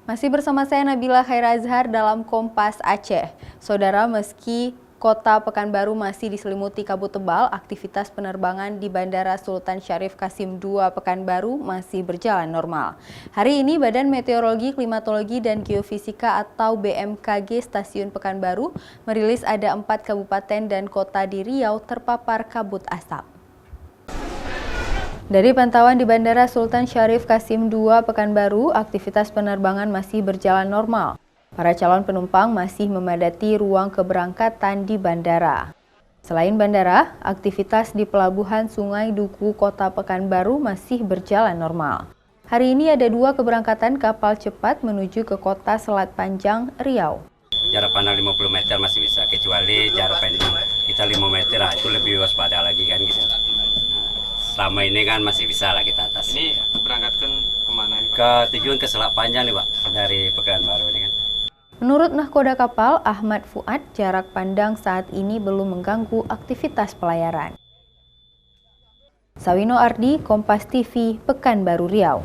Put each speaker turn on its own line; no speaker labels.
Masih bersama saya Nabila Khairazhar dalam Kompas Aceh. Saudara, meski Kota Pekanbaru masih diselimuti kabut tebal, aktivitas penerbangan di Bandara Sultan Syarif Qasim II Pekanbaru masih berjalan normal. Hari ini Badan Meteorologi, Klimatologi, dan Geofisika atau BMKG Stasiun Pekanbaru merilis ada 4 kabupaten dan kota di Riau terpapar kabut asap. Dari pantauan di Bandara Sultan Syarif Qasim II Pekanbaru, aktivitas penerbangan masih berjalan normal. Para calon penumpang masih memadati ruang keberangkatan di bandara. Selain bandara, aktivitas di Pelabuhan Sungai Duku Kota Pekanbaru masih berjalan normal. Hari ini ada 2 keberangkatan kapal cepat menuju ke Kota Selat Panjang, Riau.
Jarak pandang 50 meter masih bisa, kecuali jarak pandang kita 5 meter, itu lebih waspada lagi kan gitu. Selama ini kan masih bisa lah kita atas.
Ini berangkatkan kemana?
Ke tujuan ke Selat Panjang nih Pak, dari Pekanbaru ini kan.
Menurut nahkoda kapal Ahmad Fuad, jarak pandang saat ini belum mengganggu aktivitas pelayaran. Sawino Ardi, Kompas TV, Pekanbaru Riau.